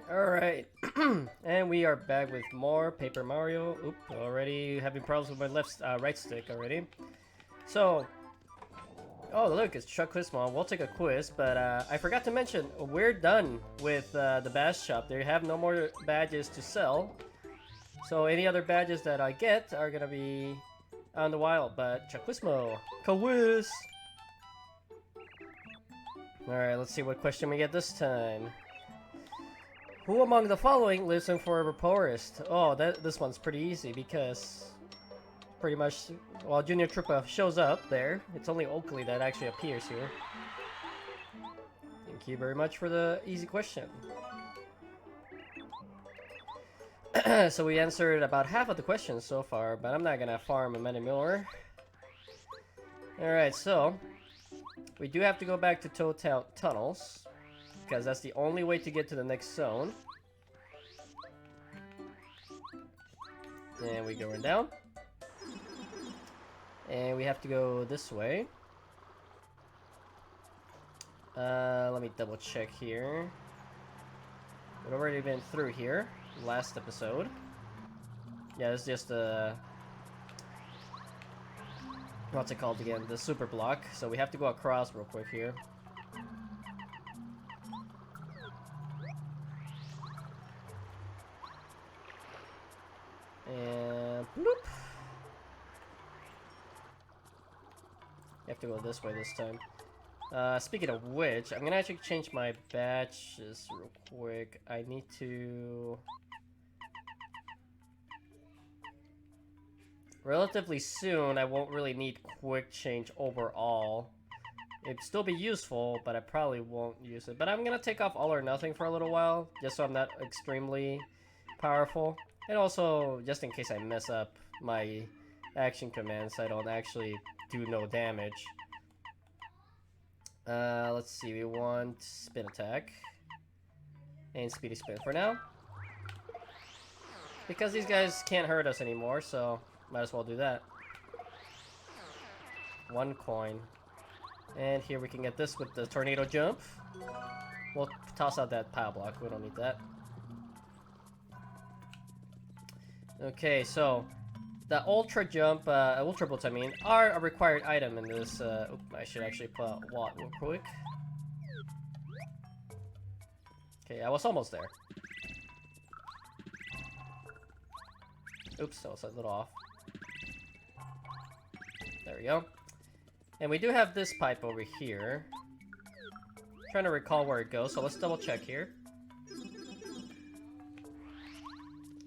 Alright, and we are back with more Paper Mario. Oop, already having problems with my right stick already. So, oh look, it's Chuck Quizmon. We'll take a quiz, but I forgot to mention, we're done with the badge shop. They have no more badges to sell. So any other badges that I get are gonna be on the wild, but Chuck Quizmo, quiz! Alright, let's see what question we get this time. Who among the following lives in Forever Forest? Oh, this one's pretty easy because pretty much, well, Junior Troopa shows up there. It's only Oakley that actually appears here. Thank you very much for the easy question. So we answered about half of the questions so far, but I'm not gonna farm them anymore. Alright, so we do have to go back to Toad Tunnels, because that's the only way to get to the next zone. And we're going down. And we have to go this way. Let me double check here. We've already been through here last episode. Yeah, it's just what's it called again? The super block. So we have to go across real quick here. And bloop. You have to go this way this time. Speaking of which, I'm gonna actually change my badges real quick. I need to relatively soon. I won't really need quick change overall. It'd still be useful, but I probably won't use it. But I'm gonna take off all or nothing for a little while, just so I'm not extremely powerful. And also, just in case I mess up my action commands, I don't actually do no damage. Let's see, we want spin attack. And speedy spin for now. Because these guys can't hurt us anymore, so might as well do that. 1 coin. And here we can get this with the tornado jump. We'll toss out that power block, we don't need that. Okay, so the ultra jump, ultra bolts I mean, are a required item in this, I should actually put Watt real quick. Okay, I was almost there. Oops, that was a little off. There we go. And we do have this pipe over here. Trying to recall where it goes, so let's double check here.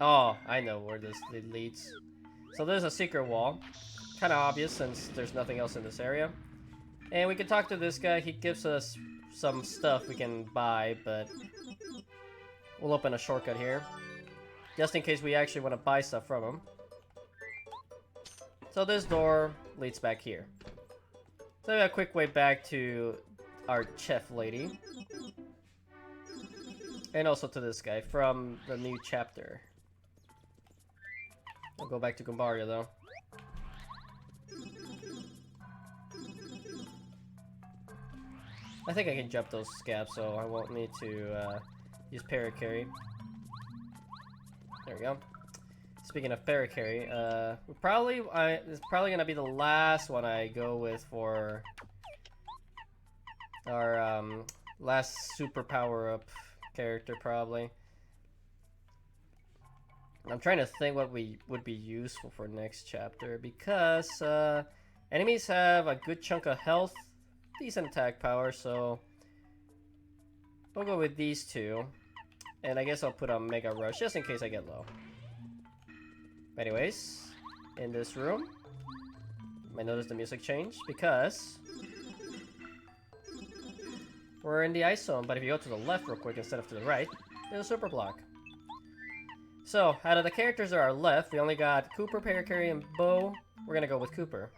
Oh, I know where this leads. So there's a secret wall. Kind of obvious since there's nothing else in this area. And we can talk to this guy. He gives us some stuff we can buy, but we'll open a shortcut here. Just in case we actually want to buy stuff from him. So this door leads back here. So we have a quick way back to our chef lady. And also to this guy from the new chapter. I'll go back to Goombario though. I think I can jump those gaps, so I won't need to use Paracarry. There we go. Speaking of Paracarry, it's probably gonna be the last one I go with for our last super power up character, probably. I'm trying to think what would be useful for next chapter, because enemies have a good chunk of health, decent attack power, so we'll go with these two. And I guess I'll put on Mega Rush just in case I get low. But anyways, in this room, you might notice the music change because we're in the ice zone, but if you go to the left real quick instead of to the right, there's a super block. So, out of the characters that are left, we only got Cooper, Paracarry, and Bo. We're gonna go with Cooper.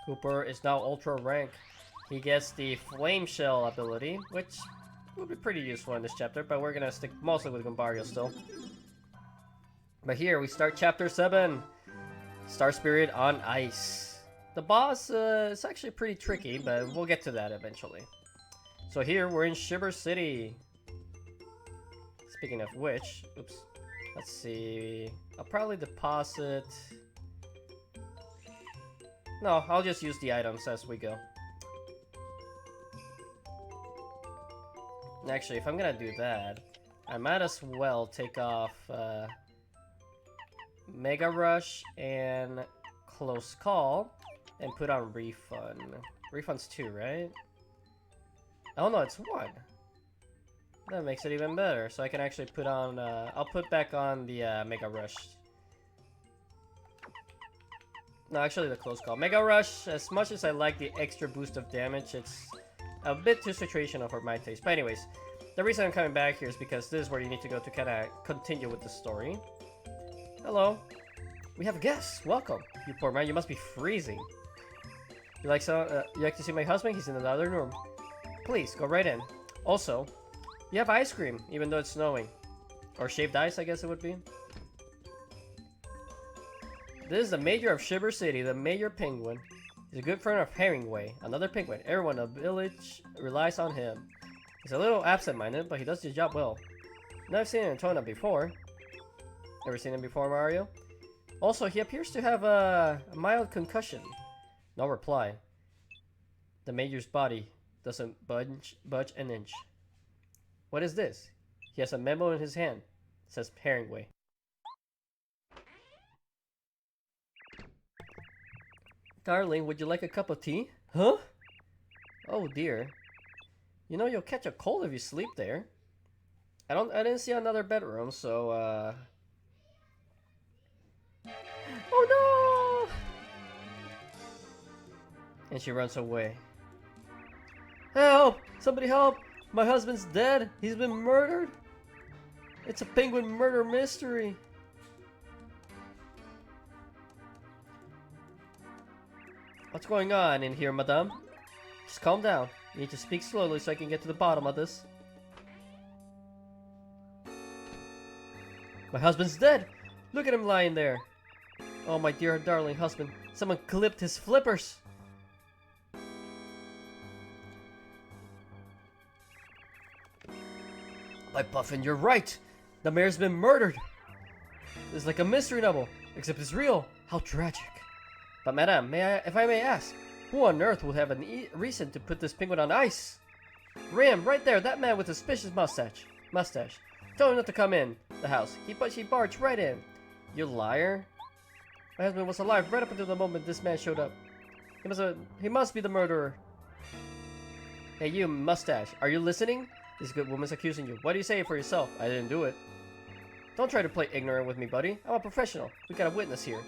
Cooper is now Ultra rank. He gets the Flame Shell ability, which will be pretty useful in this chapter, but we're gonna stick mostly with Goombario still. But here, we start Chapter 7. Star Spirit on Ice. The boss is actually pretty tricky, but we'll get to that eventually. So here, we're in Shiver City. Speaking of which, oops. Let's see. I'll probably deposit... No, I'll just use the items as we go. Actually, if I'm gonna do that, I might as well take off Mega Rush and Close Call and put on Refund. Refund's 2, right? Oh no, it's 1. That makes it even better. So I can actually put on, I'll put back on the Mega Rush. No, actually the Close Call. Mega Rush, as much as I like the extra boost of damage, it's a bit too situational for my taste. But anyways, the reason I'm coming back here is because this is where you need to go to kind of continue with the story. Hello. We have a guest. Welcome. You poor man, you must be freezing. You like to see my husband? He's in another room. Please, go right in. Also, you have ice cream, even though it's snowing. Or shaved ice, I guess it would be. This is the mayor of Shiver City, the mayor penguin. He's a good friend of Herringway, another penguin. Everyone in the village relies on him. He's a little absent-minded, but he does his job well. Now I've seen him in Tona before. Ever seen him before, Mario? Also, he appears to have a mild concussion. No reply. The mayor's body doesn't budge an inch. What is this? He has a memo in his hand. It says Herringway. Darling, would you like a cup of tea? Huh? Oh dear. You know you'll catch a cold if you sleep there. I didn't see another bedroom, so oh no! And she runs away. Help! Somebody help! My husband's dead! He's been murdered! It's a penguin murder mystery! What's going on in here, madame? Just calm down. You need to speak slowly so I can get to the bottom of this. My husband's dead! Look at him lying there! Oh, my dear darling husband. Someone clipped his flippers! By Puffin, you're right! The mayor's been murdered! It's like a mystery novel, except it's real. How tragic. But madame, if I may ask, who on earth would have a reason to put this penguin on ice? Ram, right there, that man with the suspicious mustache. Tell him not to come in the house. He barged right in. You liar. My husband was alive right up until the moment this man showed up. He must be the murderer. Hey you, mustache, are you listening? This good woman's accusing you. What do you say for yourself? I didn't do it. Don't try to play ignorant with me, buddy. I'm a professional. We got a witness here.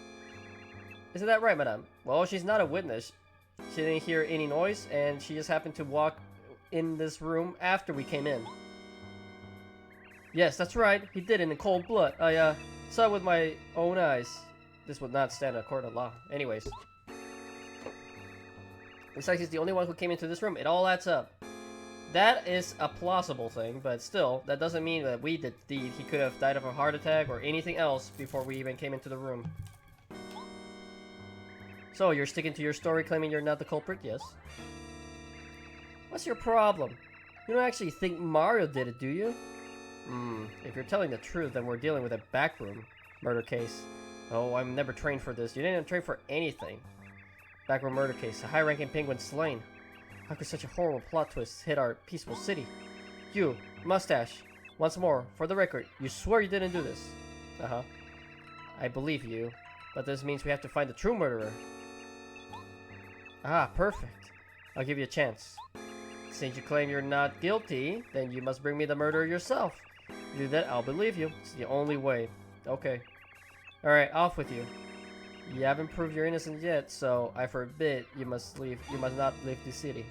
Isn't that right, madame? Well, she's not a witness. She didn't hear any noise, and she just happened to walk in this room after we came in. Yes, that's right. He did it in cold blood. I saw it with my own eyes. This would not stand in a court of law. Anyways. Looks like he's the only one who came into this room. It all adds up. That is a plausible thing, but still, that doesn't mean that we did the deed. He could have died of a heart attack or anything else before we even came into the room. So, you're sticking to your story claiming you're not the culprit? Yes. What's your problem? You don't actually think Mario did it, do you? If you're telling the truth, then we're dealing with a backroom murder case. Oh, I'm never trained for this. You didn't train for anything. Backroom murder case. A high-ranking penguin slain. How could such a horrible plot twist hit our peaceful city? You, mustache. Once more, for the record, you swear you didn't do this. Uh-huh. I believe you, but this means we have to find the true murderer. Ah, perfect. I'll give you a chance. Since you claim you're not guilty, then you must bring me the murderer yourself. If you do that, I'll believe you. It's the only way. Okay. Alright, off with you. You haven't proved you're innocent yet, so I forbid you must leave. You must not leave the city.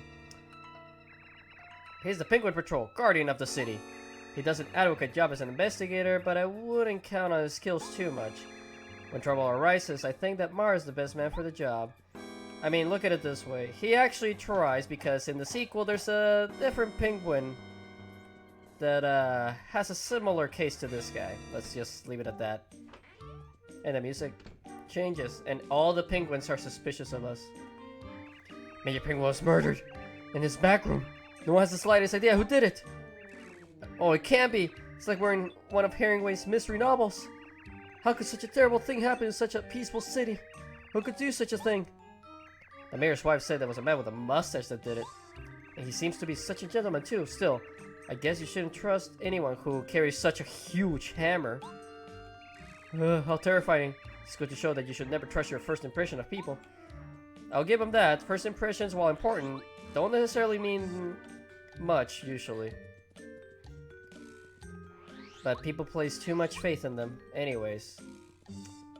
He's the Penguin Patrol, guardian of the city. He does an adequate job as an investigator, but I wouldn't count on his skills too much. When trouble arises, I think that Mario's the best man for the job. I mean, look at it this way. He actually tries, because in the sequel, there's a different penguin that has a similar case to this guy. Let's just leave it at that. And the music. changes, and all the penguins are suspicious of us. Mayor Penguin was murdered in his back room. No one has the slightest idea who did it. Oh, it can't be. It's like we're in one of Herringway's mystery novels. How could such a terrible thing happen in such a peaceful city? Who could do such a thing? The mayor's wife said there was a man with a mustache that did it. And he seems to be such a gentleman too. Still, I guess you shouldn't trust anyone who carries such a huge hammer. How terrifying. It's good to show that you should never trust your first impression of people. I'll give him that. First impressions, while important, don't necessarily mean much, usually. But people place too much faith in them. Anyways,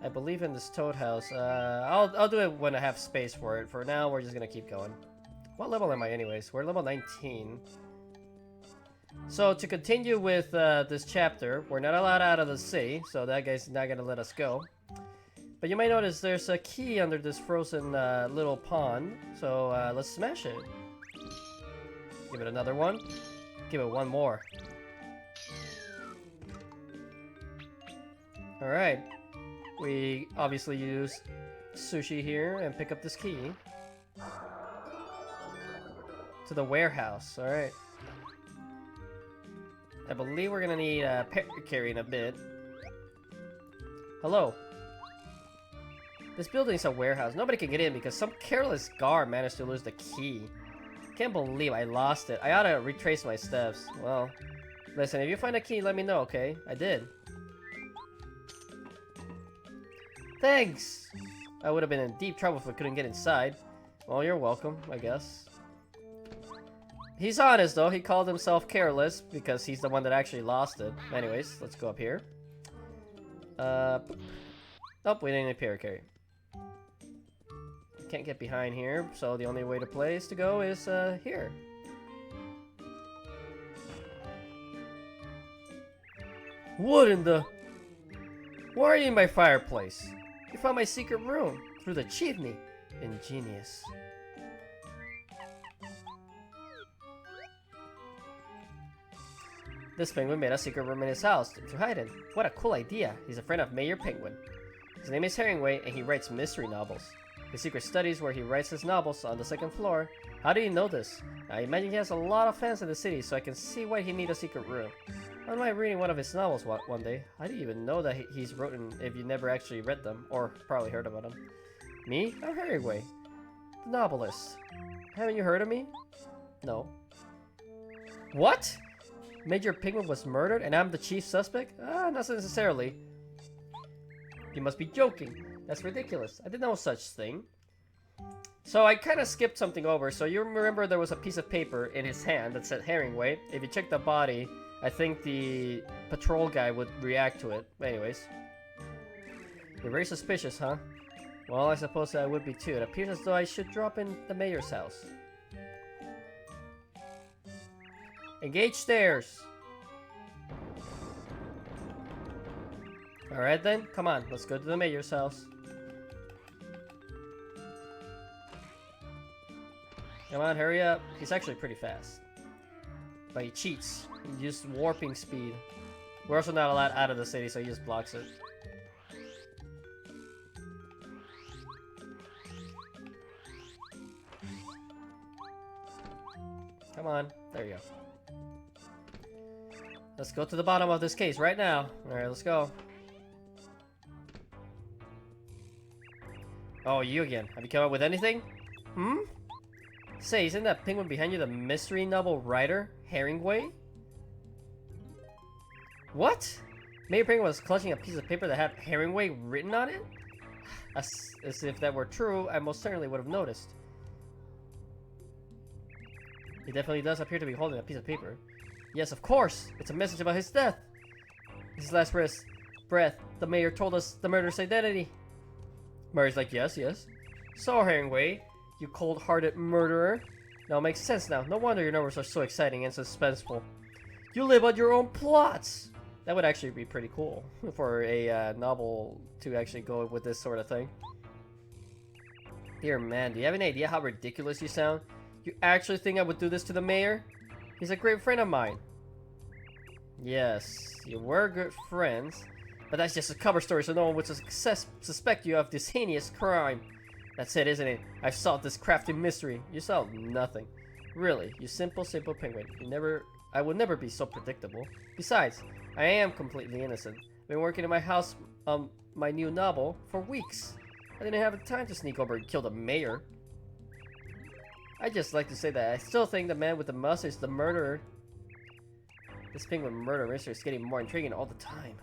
I believe in this toad house. I'll do it when I have space for it. For now, we're just gonna keep going. What level am I anyways? We're level 19. So to continue with this chapter, we're not allowed out of the city, so that guy's not gonna let us go. But you might notice there's a key under this frozen little pond, so let's smash it. Give it another one. Give it one more. Alright. We obviously use sushi here and pick up this key. To the warehouse, alright. I believe we're gonna need a carry in a bit. Hello. This building's a warehouse. Nobody can get in because some careless guard managed to lose the key. Can't believe I lost it. I ought to retrace my steps. Well, listen, if you find a key, let me know, okay? I did. Thanks! I would have been in deep trouble if I couldn't get inside. Well, you're welcome, I guess. He's honest, though. He called himself careless because he's the one that actually lost it. Anyways, let's go up here. Nope, we didn't need carry. Can't get behind here, so the only way to play is to go is here. What in the... Why are you in my fireplace? You found my secret room through the chimney. Ingenious. This penguin made a secret room in his house to hide in. What a cool idea. He's a friend of Mayor Penguin. His name is Herringway, and he writes mystery novels. His secret studies where he writes his novels on the second floor. How do you know this? I imagine he has a lot of fans in the city, so I can see why he needs a secret room. I might reading one of his novels one day. How do you even know that he's written if you never actually read them, or probably heard about him? Me? I'm Herringway, the novelist. Haven't you heard of me? No. What? Major Penguin was murdered and I'm the chief suspect? Not necessarily. You must be joking. That's ridiculous. I didn't know such thing. So I kind of skipped something over. So you remember there was a piece of paper in his hand that said Herringway. If you check the body, I think the patrol guy would react to it. Anyways. You're very suspicious, huh? Well, I suppose I would be too. It appears as though I should drop in the mayor's house. Engage stairs. Alright then, come on, let's go to the mayor's house. Come on, hurry up. He's actually pretty fast. But he cheats. He uses warping speed. We're also not allowed out of the city, so he just blocks it. Come on, there you go. Let's go to the bottom of this case right now. Alright, let's go. Oh, you again. Have you come up with anything? Hmm? Say, isn't that penguin behind you the mystery novel writer, Herringway? What? Mayor Penguin was clutching a piece of paper that had Herringway written on it? As if that were true, I most certainly would have noticed. He definitely does appear to be holding a piece of paper. Yes, of course! It's a message about his death! His last breath, the mayor told us the murderer's identity. Murray's like, yes. So, Herringway, you cold-hearted murderer. Now it makes sense now. No wonder your numbers are so exciting and suspenseful. You live on your own plots! That would actually be pretty cool for a novel to actually go with this sort of thing. Dear man, do you have any idea how ridiculous you sound? You actually think I would do this to the mayor? He's a great friend of mine. Yes, you were good friends. But that's just a cover story, so no one would suspect you of this heinous crime. That's it, isn't it? I've solved this crafty mystery. You solved nothing. Really, you simple penguin. I will never be so predictable. Besides, I am completely innocent. I've been working in my house on my new novel for weeks. I didn't have the time to sneak over and kill the mayor. I just like to say that I still think the man with the mustache is the murderer. This penguin murder mystery is getting more intriguing all the time.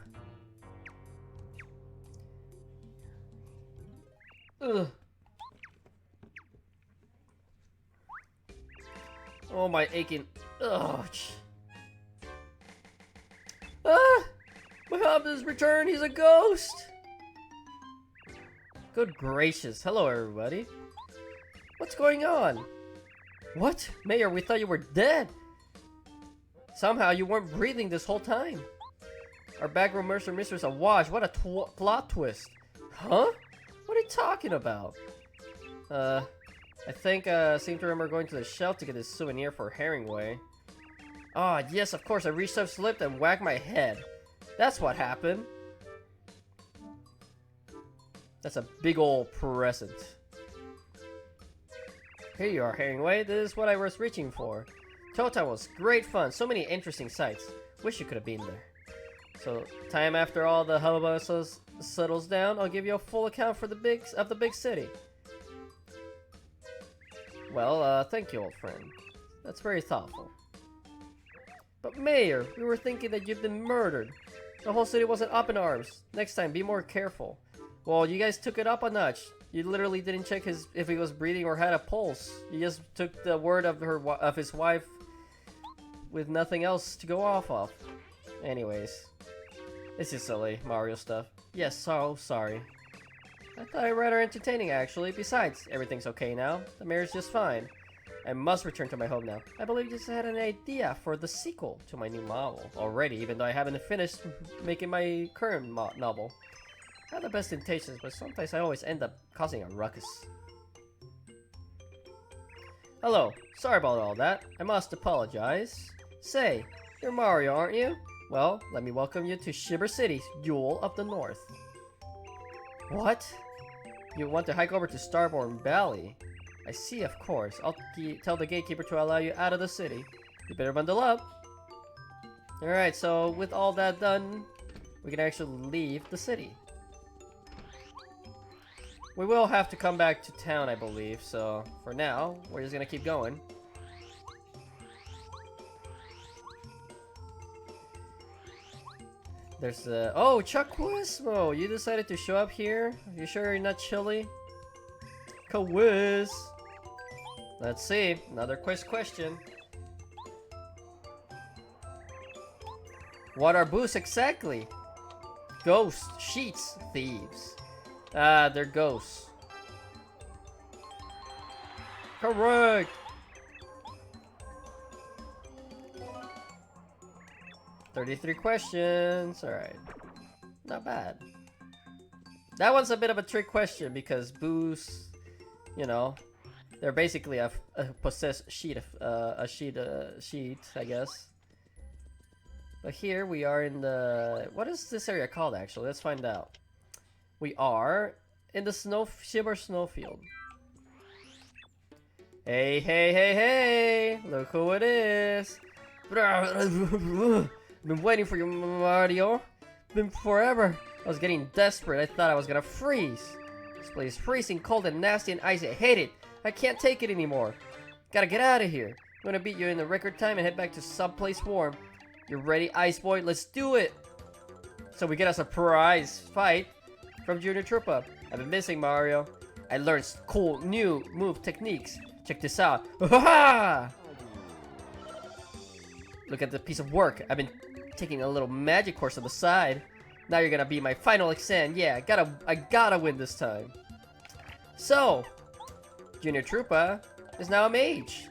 Ugh. Oh, my aching. Ugh. Ah! My husband has returned. He's a ghost. Good gracious. Hello, everybody. What's going on? What? Mayor, we thought you were dead. Somehow you weren't breathing this whole time. Our backroom murder mistress awash. What a plot twist. Huh? What are you talking about? I think, seem to remember going to the shelf to get this souvenir for Herringway. Ah, yes, of course, I reached up, slipped, and whacked my head. That's what happened. That's a big old present. Here you are, Herringway. This is what I was reaching for. Total was great fun. So many interesting sights. Wish you could have been there. So, time after all the hubbub settles down, I'll give you a full account for the big city. Well, thank you, old friend. That's very thoughtful. But Mayor, we were thinking that you'd been murdered. The whole city wasn't up in arms. Next time, be more careful. Well, you guys took it up a notch. You literally didn't check if he was breathing or had a pulse. You just took the word of his wife with nothing else to go off of. Anyways, this is silly Mario stuff. Yes, so sorry. I thought it rather entertaining, actually. Besides, everything's okay now. The mayor's just fine. I must return to my home now. I believe you just had an idea for the sequel to my new novel already, even though I haven't finished making my current novel. I have the best intentions, but sometimes I always end up causing a ruckus. Hello. Sorry about all that. I must apologize. Say, you're Mario, aren't you? Well, let me welcome you to Shiver City, Jewel of the North. What? You want to hike over to Starborn Valley? I see, of course. I'll tell the gatekeeper to allow you out of the city. You better bundle up. Alright, so with all that done, we can actually leave the city. We will have to come back to town, I believe, so for now, we're just gonna keep going. There's oh, Chuckwismo! You decided to show up here? You sure you're not chilly? Quiz! Let's see, another quiz question. What are boosts exactly? Ghosts, sheets, thieves. Ah, they're ghosts. Correct! $33 questions. Alright. Not bad. That one's a bit of a trick question because boosts, you know, they're basically a possessed sheet, sheet, I guess. But here we are in the... What is this area called, actually? Let's find out. We are in the Shiver Snowfield. Hey, hey, hey, hey! Look who it is! Been waiting for you, Mario. Been forever. I was getting desperate. I thought I was gonna freeze. This place is freezing cold and nasty and icy. I hate it. I can't take it anymore. Gotta get out of here. I'm gonna beat you in the record time and head back to someplace warm. You ready, Ice Boy? Let's do it! So we get a surprise fight from Junior Troopa. I've been missing, Mario. I learned cool new move techniques. Check this out. Look at the piece of work. I've been taking a little magic course on the side. Now you're gonna be my final exam. Yeah, I gotta win this time. So, Junior Troopa is now a mage.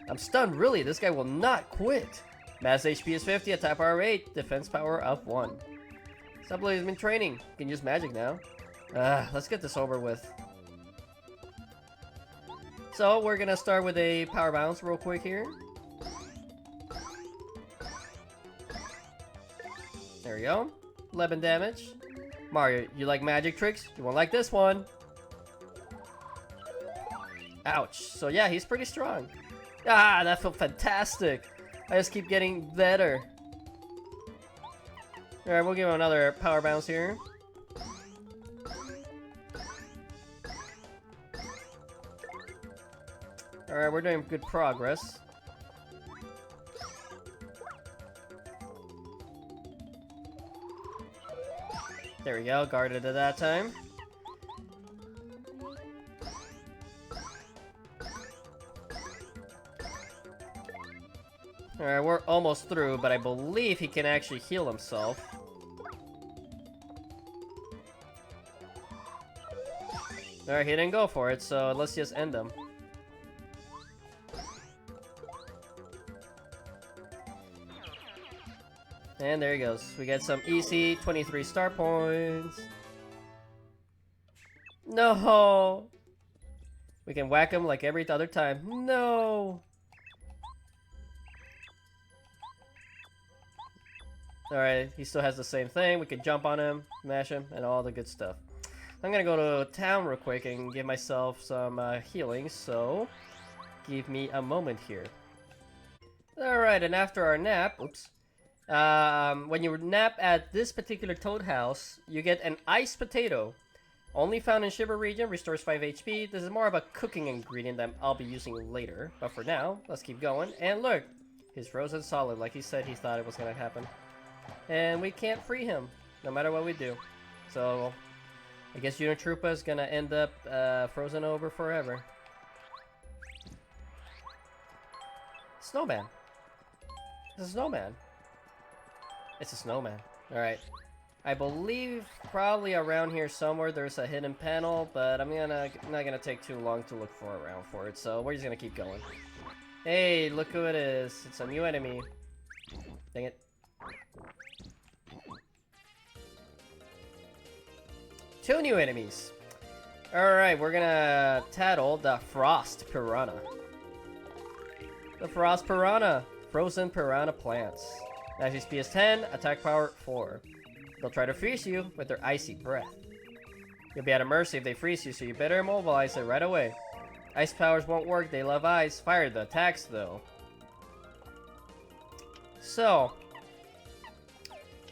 I'm stunned, really. This guy will not quit. Mass HP is 50, attack power 8, defense power of 1. Subblade has been training. You can use magic now. Let's get this over with. So, we're gonna start with a power bounce real quick here. There we go. 11 damage. Mario, you like magic tricks? You won't like this one. Ouch. So yeah, he's pretty strong. Ah, that felt fantastic. I just keep getting better. Alright, we'll give him another power bounce here. Alright, we're doing good progress. There we go, guarded at that time. Alright, we're almost through, but I believe he can actually heal himself. Alright, he didn't go for it, so let's just end him. And there he goes. We get some easy 23 star points. No! We can whack him like every other time. No! Alright, he still has the same thing. We can jump on him, mash him, and all the good stuff. I'm gonna go to town real quick and give myself some healing, so give me a moment here. Alright, and after our nap, oops. When you nap at this particular toad house, you get an iced potato. Only found in Shiver region, restores 5 HP. This is more of a cooking ingredient that I'll be using later. But for now, let's keep going. And look, he's frozen solid like he said he thought it was gonna happen. And we can't free him, no matter what we do. So, I guess Junior Troopa is gonna end up frozen over forever. Snowman. It's a snowman. It's a snowman. Alright. I believe probably around here somewhere there's a hidden panel, but I'm not gonna take too long to look around for it, so we're just gonna keep going. Hey, look who it is. It's a new enemy. Dang it. Two new enemies. Alright, we're gonna tattle the Frost Piranha. The Frost Piranha. Frozen Piranha plants. Max speed is 10, attack power 4. They'll try to freeze you with their icy breath. You'll be at a mercy if they freeze you, so you better immobilize it right away. Ice powers won't work, they love ice. Fire the attacks though. So,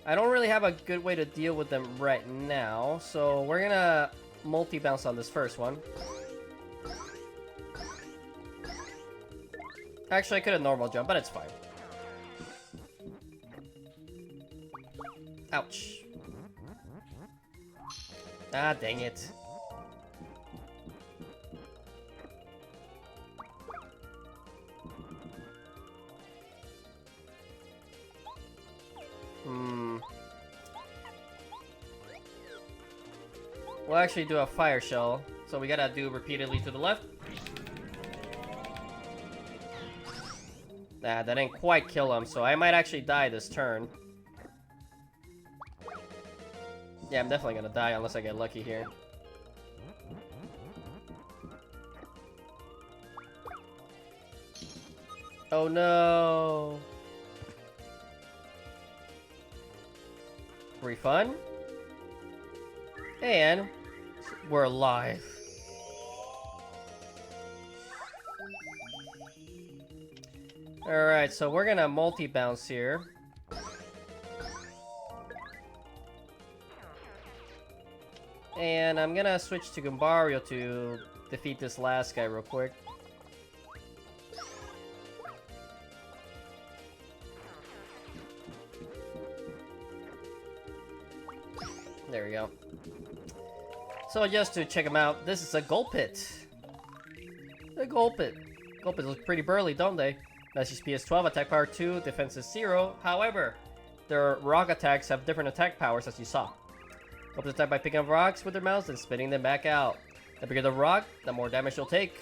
I don't really have a good way to deal with them right now, so we're gonna multi-bounce on this first one. Actually, I could have normal jump, but it's fine. Ouch. Ah, dang it. We'll actually do a fire shell, so we gotta do repeatedly to the left. Nah, that didn't quite kill him, so I might actually die this turn. Yeah, I'm definitely gonna die unless I get lucky here. Oh no! Refund? And we're alive. Alright, so we're gonna multi-bounce here. And I'm gonna switch to Gumbario to defeat this last guy real quick. There we go. So just to check him out, this is a Gulpit. A Gulpit. Gulpits look pretty burly, don't they? Max HP is 12, attack power 2, defense is 0. However, their rock attacks have different attack powers as you saw. Gulpits attack by picking up rocks with their mouths and spitting them back out. The bigger the rock, the more damage you'll take.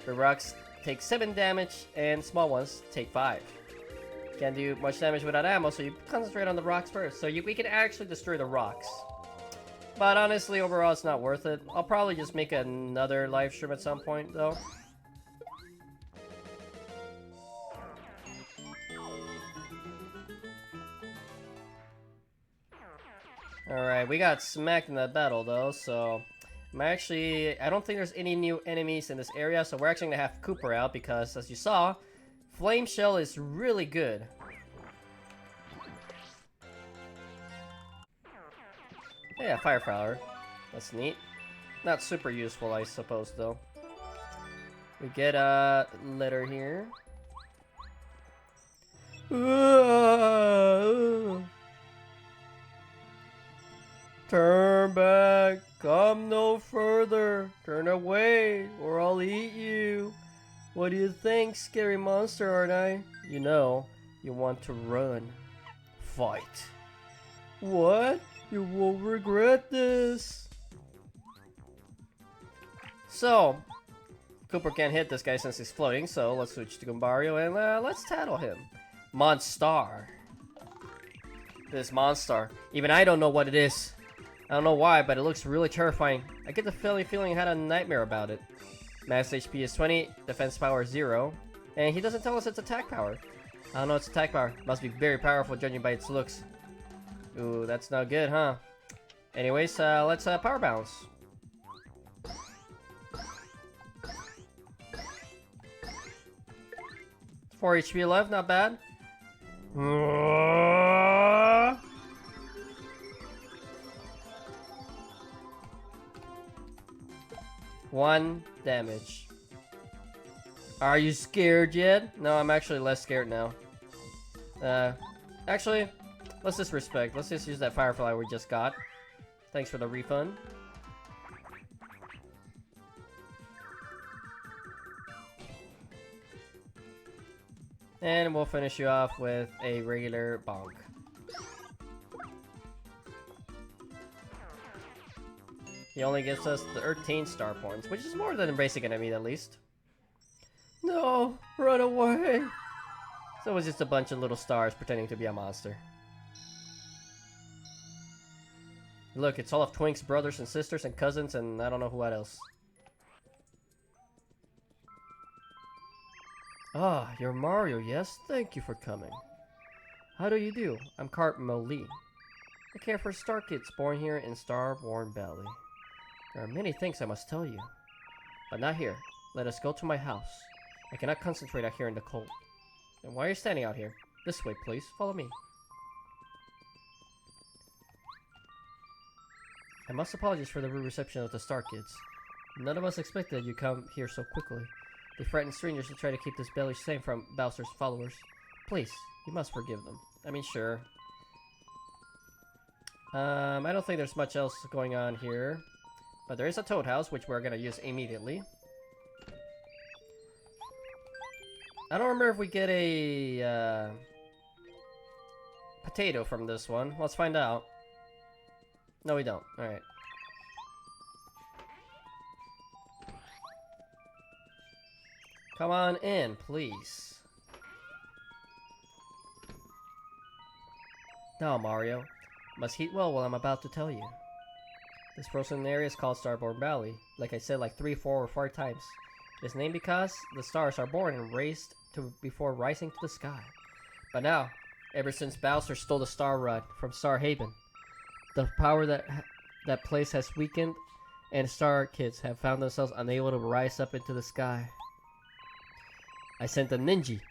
Big rocks take 7 damage, and small ones take 5. Can't do much damage without ammo, so you concentrate on the rocks first. So we can actually destroy the rocks. But honestly, overall, it's not worth it. I'll probably just make another live stream at some point, though. Alright, we got smacked in that battle though, so I don't think there's any new enemies in this area, so we're actually gonna have Cooper out because, as you saw, Flame Shell is really good. Yeah, Fire Flower. That's neat. Not super useful, I suppose, though. We get a letter here. Turn back. Come no further. Turn away, or I'll eat you. What do you think, scary monster, aren't I? You know, you want to run. Fight. What? You will regret this. So, Cooper can't hit this guy since he's floating, so let's switch to Goombario and let's tattle him. Monstar. This Monstar. Even I don't know what it is. I don't know why, but it looks really terrifying. I get the feeling I had a nightmare about it. Max HP is 20, defense power 0, and he doesn't tell us its attack power. I don't know its attack power. Must be very powerful judging by its looks. Ooh, that's not good, huh? Anyways, let's power bounce. Four HP left, not bad. One damage. Are you scared yet? No, I'm actually less scared now. Actually, let's disrespect. Let's just use that Firefly we just got. Thanks for the refund. And we'll finish you off with a regular bonk. He only gives us the 13 star points, which is more than a basic enemy at least. No, run away! So it was just a bunch of little stars pretending to be a monster. Look, it's all of Twink's brothers and sisters and cousins and I don't know what else. Ah, you're Mario, yes? Thank you for coming. How do you do? I'm Cartmo Lee. I care for star kids born here in Starborn Valley. There are many things I must tell you. But not here. Let us go to my house. I cannot concentrate out here in the cold. And why are you standing out here? This way, please. Follow me. I must apologize for the rude reception of the Star Kids. None of us expected you come here so quickly. They frighten strangers to try to keep this village safe from Bowser's followers. Please, you must forgive them. I mean, sure. I don't think there's much else going on here. But there is a Toad House, which we're gonna use immediately. I don't remember if we get a potato from this one. Let's find out. No, we don't. Alright. Come on in, please. Now, Mario. Must heat well what I'm about to tell you. This frozen area is called Starborn Valley. Like I said like 3, 4, or 5 times. It's named because the stars are born and raised before rising to the sky. But now, ever since Bowser stole the Star Rod from Star Haven, the power that place has weakened, and Star Kids have found themselves unable to rise up into the sky. I sent a ninja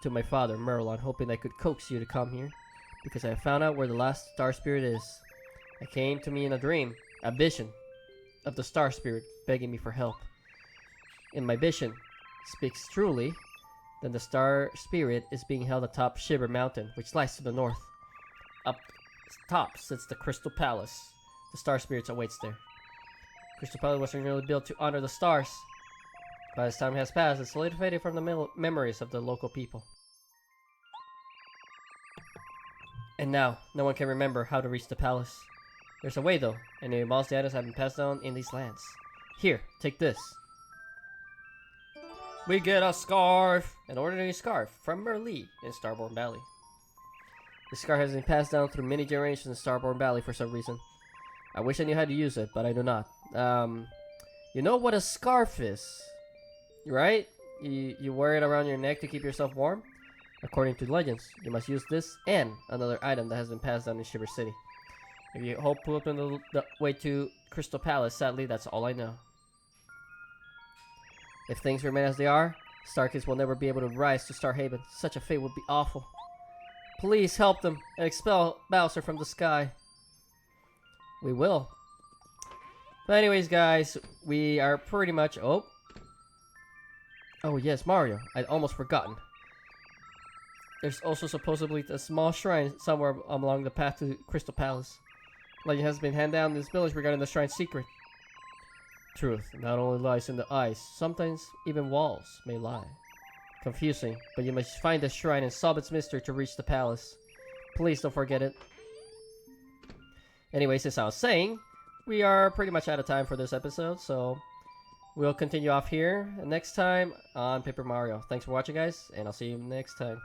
to my father, Merlon, hoping I could coax you to come here, because I have found out where the last Star Spirit is. It came to me in a dream, a vision, of the Star Spirit begging me for help. In my vision, speaks truly, then the Star Spirit is being held atop Shiver Mountain, which lies to the north. Up top sits the Crystal Palace. The Star Spirit awaits there. Crystal Palace was originally built to honor the stars. But as time has passed, it's solidified from the memories of the local people. And now, no one can remember how to reach the palace. There's a way though, and the most items have been passed down in these lands. Here, take this. We get a scarf! An ordinary scarf from Merlee in Starborn Valley. This scarf has been passed down through many generations in Starborn Valley for some reason. I wish I knew how to use it, but I do not. You know what a scarf is, right? You wear it around your neck to keep yourself warm? According to legends, you must use this and another item that has been passed down in Shiver City. If you hope to open the way to Crystal Palace, sadly, that's all I know. If things remain as they are, Starkids will never be able to rise to Starhaven. Such a fate would be awful. Please help them and expel Bowser from the sky. We will. But anyways, guys, we are pretty much... Oh, yes, Mario. I'd almost forgotten. There's also supposedly a small shrine somewhere along the path to Crystal Palace. Legend has been handed down in this village regarding the shrine's secret. Truth not only lies in the ice, sometimes even walls may lie. Confusing, but you must find the shrine and solve its mystery to reach the palace. Please don't forget it. Anyways, as I was saying, we are pretty much out of time for this episode, so we'll continue off here next time on Paper Mario. Thanks for watching, guys, and I'll see you next time.